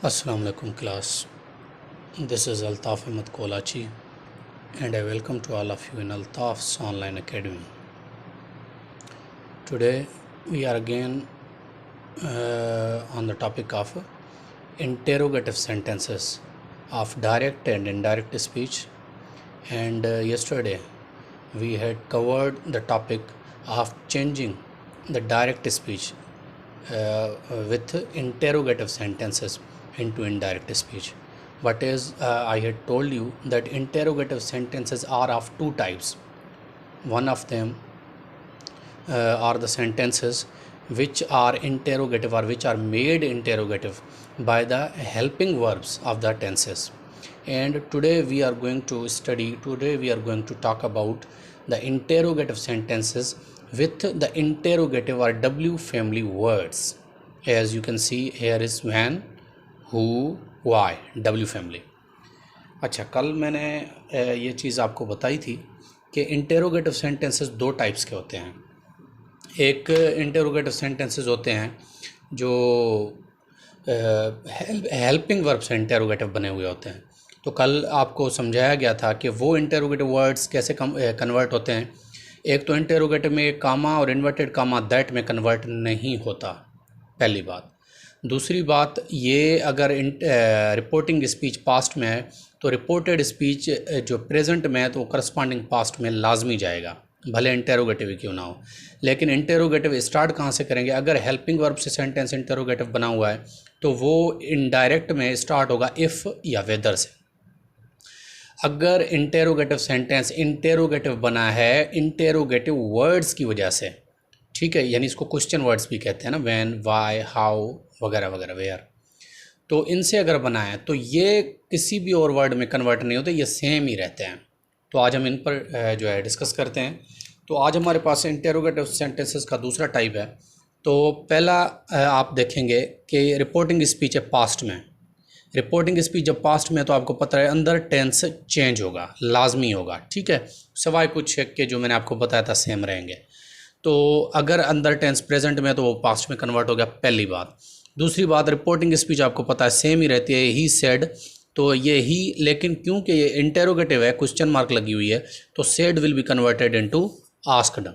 Assalamu alaikum class. This is Altaf Ahmed Kolachi and I welcome to all of you in Altaf's online academy. Today we are again on the topic of interrogative sentences of direct and indirect speech, and yesterday we had covered the topic of changing the direct speech with interrogative sentences into indirect speech. But as I had told you that interrogative sentences are of two types. One of them are the sentences which are interrogative or which are made interrogative by the helping verbs of the tenses. And today we are going to talk about the interrogative sentences with the interrogative or W family words. As you can see, here is when, who, why, W family. अच्छा, कल मैंने ये चीज़ आपको बताई थी कि interrogative sentences दो types के होते हैं. एक इंटेरोगेटिव सेंटेंसेस होते हैं जो हेल्पिंग वर्ब से इंटेरोगेटिव बने हुए होते हैं. तो कल आपको समझाया गया था कि वो इंटेरोगेटिव वर्ड्स कैसे कन्वर्ट होते हैं. एक तो इंटेरोगेटिव में कामा और इन्वर्टेड कामा दैट में कन्वर्ट नहीं होता, पहली बात. दूसरी बात, ये अगर रिपोर्टिंग स्पीच पास्ट में है तो रिपोर्टेड स्पीच जो प्रेजेंट में है तो करस्पॉन्डिंग पास्ट में लाजमी जाएगा, भले इंटेरोगेटिव ही क्यों ना हो. लेकिन इंटेरोगेटिव स्टार्ट कहाँ से करेंगे? अगर हेल्पिंग वर्ब से सेंटेंस इंटेरोगेटिव बना हुआ है तो वो इनडायरेक्ट में स्टार्ट होगा इफ़ या वेदर से. अगर इंटेरोगेटिव सेंटेंस इंटेरोगेटिव बना है इंटेरोगेटिव वर्ड्स की वजह से, ठीक है, यानी इसको क्वेश्चन वर्ड्स भी कहते हैं ना, व्हेन, व्हाई, हाउ वगैरह वगैरह, वेयर, तो इनसे अगर बना है तो ये किसी भी और वर्ड में कन्वर्ट नहीं होते, ये सेम ही रहते हैं. तो आज हम इन पर जो है डिस्कस करते हैं. तो आज हमारे पास इंटेरोगेटिव सेंटेंसेस का दूसरा टाइप है. तो पहला आप देखेंगे कि रिपोर्टिंग स्पीच है पास्ट में. रिपोर्टिंग स्पीच जब पास्ट में है तो आपको पता है अंदर टेंस चेंज होगा, लाजमी होगा, ठीक है, सिवाय कुछ के जो मैंने आपको बताया था सेम रहेंगे. तो अगर अंदर टेंस प्रेजेंट में है तो वो पास्ट में कन्वर्ट हो गया, पहली बात. दूसरी बात, रिपोर्टिंग स्पीच आपको पता है सेम ही रहती है, ही सेड, तो ये ही, लेकिन क्योंकि ये इंटेरोगेटिव है, क्वेश्चन मार्क लगी हुई है, तो said will be converted into asked.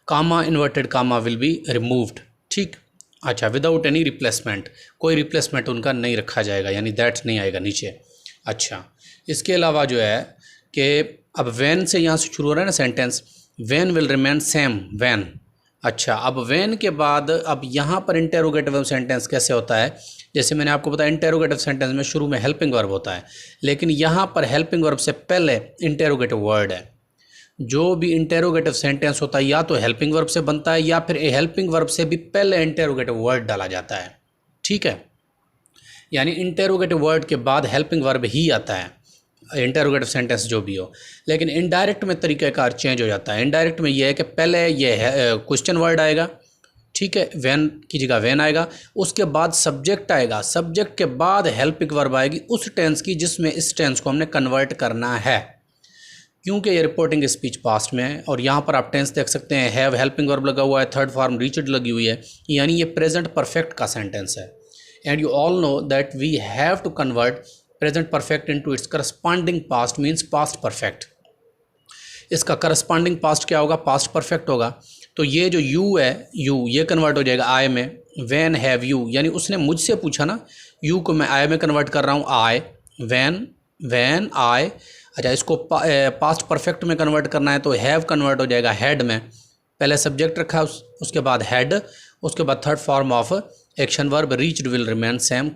Comma inverted comma will be removed, ठीक. अच्छा, विदाउट एनी रिप्लेसमेंट, कोई रिप्लेसमेंट उनका नहीं रखा जाएगा, यानी दैट नहीं आएगा नीचे. अच्छा, इसके अलावा जो है कि अब वैन से यहाँ से शुरू हो रहा है ना sentence, when will remain same, when. अच्छा, अब वैन के बाद अब यहाँ पर इंटेरोगेटिव सेंटेंस कैसे होता है? जैसे मैंने आपको बताया इंटेरोगेटिव सेंटेंस में शुरू में हेल्पिंग वर्ब होता है, लेकिन यहाँ पर हेल्पिंग वर्ब से पहले इंटेरोगेटिव वर्ड है. जो भी इंटेरोगेटिव सेंटेंस होता है या तो हेल्पिंग वर्ब से बनता है या फिर हेल्पिंग वर्ब से भी पहले इंटेरोगेटिव वर्ड डाला जाता है, ठीक है. यानी इंटेरोगेटिव वर्ड के बाद हेल्पिंग वर्ब ही आता है, इंटेरोगेटिव सेंटेंस जो भी हो. लेकिन इनडायरेक्ट में तरीक़ाकार चेंज हो जाता है. इनडायरेक्ट में ये है कि पहले ये क्वेश्चन वर्ड आएगा, ठीक है, वैन की जगह वैन आएगा, उसके बाद सब्जेक्ट आएगा, सब्जेक्ट के बाद हेल्पिंग वर्ब आएगी उस टेंस की जिसमें इस टेंस को हमने कन्वर्ट करना है. क्योंकि ये रिपोर्टिंग स्पीच पास्ट में है और यहाँ पर आप टेंस देख सकते हैं, हैव हेल्पिंग वर्ब लगा हुआ है, थर्ड फॉर्म रीच्ड लगी हुई है, यानी ये प्रेजेंट परफेक्ट का सेंटेंस है. And you all know that we have to convert present perfect into its corresponding past, means past perfect. इसका करस्पॉन्डिंग पास्ट क्या होगा? पास्ट परफेक्ट होगा. तो ये जो यू है, यू, ये कन्वर्ट हो जाएगा आई में. वैन हैव यू, यानी उसने मुझसे पूछा ना, यू को मैं आई में कन्वर्ट कर रहा हूँ, आई, वैन, वैन, आई. अच्छा, इसको पास्ट परफेक्ट में कन्वर्ट करना है तो हैव कन्वर्ट हो जाएगा हैड में. पहले सब्जेक्ट रखा, उसके बाद हैड, उसके बाद third form of action verb, reached will remain same,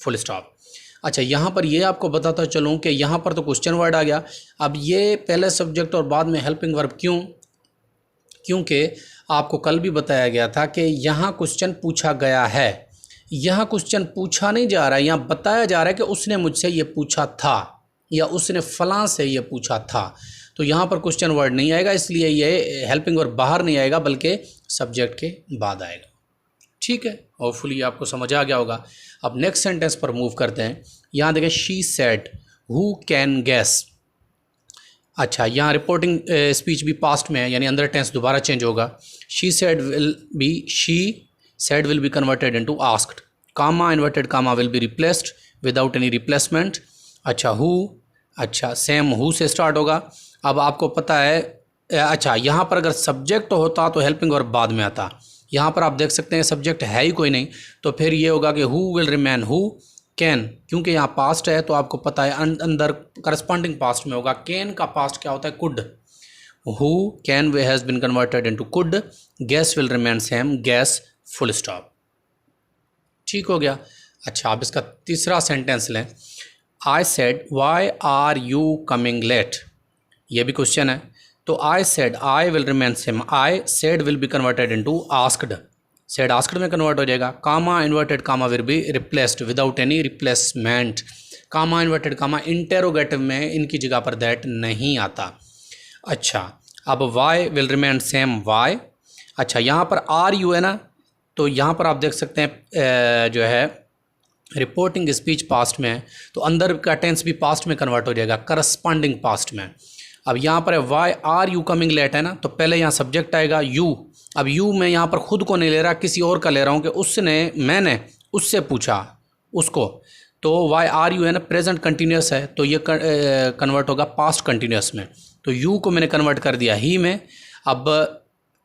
full stop. अच्छा, यहाँ पर ये आपको बताता चलूँ कि यहाँ पर तो क्वेश्चन वर्ड आ गया. अब ये पहले सब्जेक्ट और बाद में हेल्पिंग वर्ब क्यों? क्योंकि आपको कल भी बताया गया था कि यहाँ क्वेश्चन पूछा गया है, यहाँ क्वेश्चन पूछा नहीं जा रहा है, यहाँ बताया जा रहा है कि उसने मुझसे ये पूछा था या उसने फलां से ये पूछा था. तो यहाँ पर क्वेश्चन वर्ड नहीं आएगा, इसलिए ये हेल्पिंग वर्ब बाहर नहीं आएगा बल्कि सब्जेक्ट के बाद आएगा, ठीक है. होपफुली आपको समझ आ गया होगा. अब नेक्स्ट सेंटेंस पर मूव करते हैं. यहाँ देखें, she said, who can guess. अच्छा, यहाँ रिपोर्टिंग स्पीच भी पास्ट में है, यानी अंदर टेंस दोबारा चेंज होगा. She said will be converted into asked. Comma inverted comma will be replaced without any replacement. अच्छा हु, अच्छा सेम हु से स्टार्ट होगा। अब आपको पता है अच्छा यहाँ पर अगर सब्जेक्ट होता तो हेल्पिंग वर्ब बाद में आता। यहाँ पर आप देख सकते हैं सब्जेक्ट है ही कोई नहीं, तो फिर ये होगा कि who will remain who can, क्योंकि यहाँ पास्ट है तो आपको पता है अंदर करस्पॉन्डिंग पास्ट में होगा। कैन का पास्ट क्या होता है? Could. Who can we has been converted into could. Guess will remain same, guess full stop. ठीक हो गया। अच्छा अब इसका तीसरा सेंटेंस लें। I said why are you coming late, ये भी क्वेश्चन है। तो I said, I will remain same, I said will be converted into asked, said asked में कन्वर्ट हो जाएगा। Comma inverted comma will be replaced without any replacement. Comma inverted comma interrogative में इनकी जगह पर दैट नहीं आता। अच्छा अब why will remain same why. अच्छा यहाँ पर आर यू है ना, तो यहाँ पर आप देख सकते हैं जो है रिपोर्टिंग स्पीच पास्ट में है तो अंदर का टेंस भी पास्ट में कन्वर्ट हो जाएगा, करस्पॉन्डिंग पास्ट में। अब यहाँ पर है why are you coming late है ना, तो पहले यहाँ सब्जेक्ट आएगा यू। अब यू मैं यहाँ पर खुद को नहीं ले रहा, किसी और का ले रहा हूँ कि उसने, मैंने उससे पूछा उसको। तो वाई आर यू है ना, प्रेजेंट कंटिन्यूस है तो ये कन्वर्ट होगा पास्ट कंटिन्यूस में। तो यू को मैंने कन्वर्ट कर दिया ही में। अब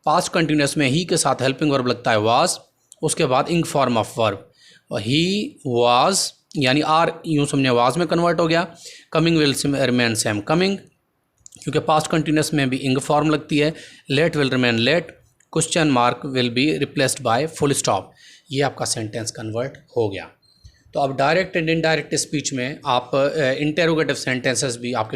पास्ट कंटिन्यूस में ही के साथ हेल्पिंग वर्ब लगता है वाज, उसके बाद ing form of verb. He was यानी आर यूँ समझे वाज में कन्वर्ट हो गया। Coming will remain same coming, क्योंकि पास्ट कंटिन्यूस में भी इंग फॉर्म लगती है। Late will remain late, question mark will be replaced by full stop. ये आपका सेंटेंस कन्वर्ट हो गया। तो अब डायरेक्ट एंड इनडायरेक्ट स्पीच में आप इंटेरोगेटिव सेंटेंसेस भी आपके